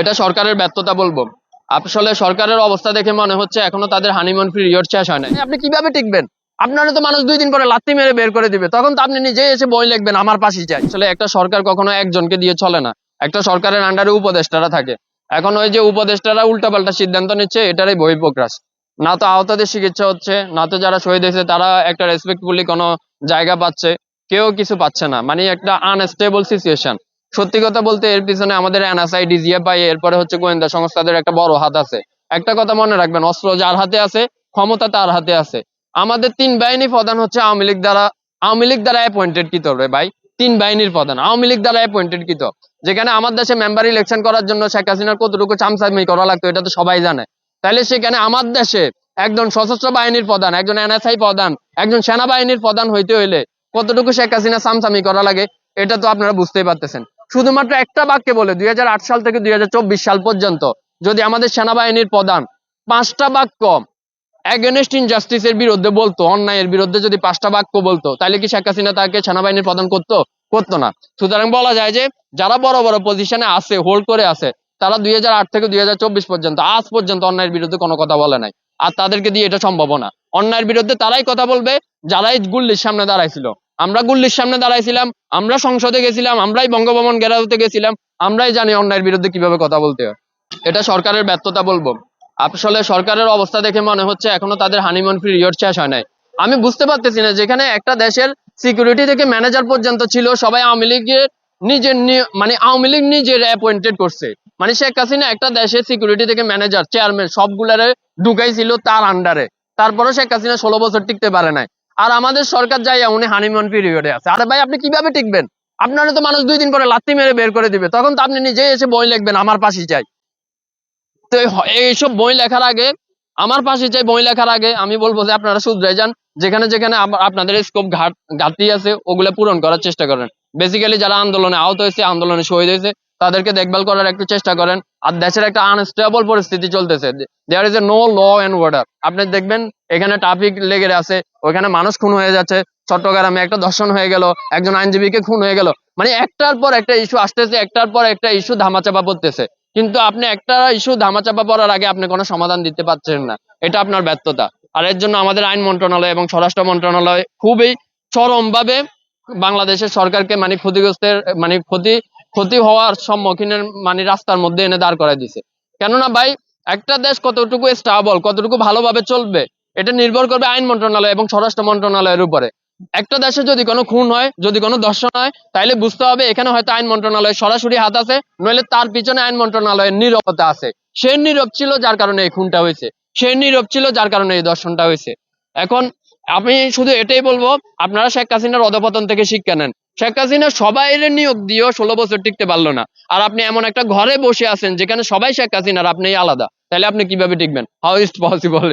এটা সরকারের ব্যর্থতা বলবো। আসলে সরকারের অবস্থা দেখে মনে হচ্ছে এখনো তাদের হানিমুন পিরিয়ড শেষ হয় নাই। আপনি কিভাবে টিকবেন? আপনারা তো মানুষ 2 দিন পরে লাত্তি মেরে বের করে দিবে, তখন তো আপনি নিজেই এসে বই লিখবেন আমার পাশেই চাই। আসলে একটা সরকার কখনো একজনকে দিয়ে চলে না, একটা সরকারের আন্ডারে উপদেষ্টারা থাকে। এখন ওই যে উপদেষ্টারা উল্টাপাল্টা সিদ্ধান্ত নিচ্ছে, এটারই বহিঃপ্রকাশ। না তো আহতদের চিকিৎসা হচ্ছে, না তো যারা শহীদ হয়েছে তারা একটা রেসপেক্টফুলি কোনো জায়গা পাচ্ছে, কেউ কিছু পাচ্ছে না। মানে একটা আনস্টেবল সিচুয়েশন। সত্যি কথা বলতে এর পিছনে আমাদের এনএসআই, ডিজিএফআই, এরপরে হচ্ছে গোয়েন্দা সংস্থাদের একটা বড় হাত আছে। একটা কথা মনে রাখবেন, অস্ত্র যার হাতে আছে, ক্ষমতা তার হাতে আছে। আমাদের 3 বাহিনী প্রধান হচ্ছে আওয়ামী লীগ দ্বারা অ্যাপয়েন্টেড কৃত রে ভাই। 3 বাহিনীর প্রধান আওয়ামী লীগ দ্বারা অ্যাপয়েন্টেড কৃত। যেখানে আমার দেশে মেম্বার ইলেকশন করার জন্য শেখ হাসিনার কতটুকু চামচামি করা লাগতো এটা তো সবাই জানে। তাইলে সেখানে আমার দেশে একজন সশস্ত্র বাহিনীর প্রধান, একজন এনএসআই প্রধান, একজন সেনাবাহিনীর প্রধান হইতে হইলে কতটুকু শেখ হাসিনা চামচামি করা লাগে এটা তো আপনারা বুঝতেই পারতেছেন। শুধুমাত্র একটা বাক্যে বলে 2008 সাল থেকে 2024 সাল পর্যন্ত যদি আমাদের সেনাবাহিনীর প্রধান 5টা বাক্য এগেনস্ট ইনজাস্টিসের বিরুদ্ধে বলতো, অন্যায়ের বিরুদ্ধে যদি 5টা বাক্য বলতো, তাহলে কি শেখ হাসিনা তাকে সেনাবাহিনীর প্রধান করতো না? সুতরাং বলা যায় যে যারা বড় বড় পজিশনে আছে, হোল্ড করে আছে, তারা 2008 থেকে 2024 পর্যন্ত আজ পর্যন্ত অন্যায়ের বিরুদ্ধে কোনো কথা বলে নাই। আর তাদেরকে দিয়ে এটা সম্ভব না। অন্যায়ের বিরুদ্ধে তারাই কথা বলবে যারাই গুল্লির সামনে দাঁড়াইছিল। আমরা গুল্লির সামনে দাঁড়াইছিলাম, আমরা সংসদে গেছিলাম, আমরাই বঙ্গভবন ঘেরাওতে গেছিলাম, আমরাই জানি অন্যায়ের বিরুদ্ধে কিভাবে কথা বলতে হয়। এটা সরকারের ব্যর্থতা বলবো। আসলে সরকারের অবস্থা দেখে মনে হচ্ছে এখনো তাদের হানিমুন পিরিয়ড শেষ হয় নাই। আমি বুঝতে পারতেছি না, যেখানে একটা দেশের সিকিউরিটি থেকে ম্যানেজার পর্যন্ত ছিল সবাই আওয়ামী লীগের মানে আওয়ামী লীগ নিজের অ্যাপয়েন্টেড করছে। মানে শেখ হাসিনা একটা দেশের সিকিউরিটি থেকে ম্যানেজার, চেয়ারম্যান সবগুলারে ঢুকাইছিল তার আন্ডারে। তারপরও শেখ হাসিনা 16 বছর টিকতে পারে নাই। আর আমাদের সরকার যাইয়া উনি হানিমুন পিরিয়ডে আছে। আরে ভাই আপনি কিভাবে টিকবেন? আপনারা তো মানুষ 2 দিন পরে লাত্তি মেরে বের করে দিবে, তখন তো আপনি নিজেই এসে বই লিখবেন আমার পাশেই চাই। তো এইসব বই লেখার আগে, আমার পাশে চাই বই লেখার আগে আমি বলবো যে আপনারা শুধরে যান। যেখানে যেখানে আপনাদের স্কোপ ঘাটতি আছে ওগুলো পূরণ করার চেষ্টা করেন। বেসিক্যালি যারা আন্দোলনে আহত হয়েছে, আন্দোলনে শহীদ হয়েছে, তাদেরকে দেখভাল করার একটু চেষ্টা করেন। আর দেশের একটা আনস্টেবল পরিস্থিতি চলতেছে, there is a no law and order. আপনি দেখবেন এখানে ট্রাফিক লেগে আছে, ওইখানে মানুষ খুন হয়ে যাচ্ছে। চট্টগ্রামে একটা ধর্ষণ হয়ে গেল, একজন আইনজীবীকে খুন হয়ে গেল। মানে একটার পর একটা ইস্যু আসতেছে, একটার পর একটা ইস্যু ধামাচাপা পড়তেছে। কিন্তু আপনি একটা ইস্যু ধামাচাপা পড়ার আগে আপনি কোনো সমাধান দিতে পারছেন না। এটা আপনার ব্যর্থতা। আর এর জন্য আমাদের আইন মন্ত্রণালয় এবং স্বরাষ্ট্র মন্ত্রণালয় খুবই চরমভাবে বাংলাদেশের সরকারকে মানে ক্ষতিগ্রস্তের মানে ক্ষতি হওয়ার সম্মুখীনের মানে রাস্তার মধ্যে এনে দাঁড় করায় দিছে। কেননা ভাই, একটা দেশ কতটুকু স্টেবল, কতটুকু ভালোভাবে চলবে, এটা নির্ভর করবে আইন মন্ত্রণালয় এবং স্বরাষ্ট্র মন্ত্রণালয়ের উপরে। একটা দেশে যদি কোনো খুন হয়, যদি কোনো ধর্ষণ হয়, তাইলে বুঝতে হবে এখানে হয়তো আইন মন্ত্রণালয়ের সরাসরি হাত আছে, নইলে তার পিছনে আইন মন্ত্রণালয়ের নীরবতা আছে। সে নীরব ছিল যার কারণে এই খুনটা হয়েছে, সে নীরব ছিল যার কারণে এই ধর্ষণটা হয়েছে। এখন আমি শুধু এটাই বলবো, আপনারা শেখ হাসিনার অধপতন থেকে শিক্ষা নেন। শেখ হাসিনা সবাইরে নিয়োগ দিয়েও 16 বছর টিকতে পারলো না। আর আপনি এমন একটা ঘরে বসে আছেন যেখানে সবাই শেখ হাসিনার, আপনি আলাদা, তাহলে আপনি কিভাবে টিকবেন? How is possible?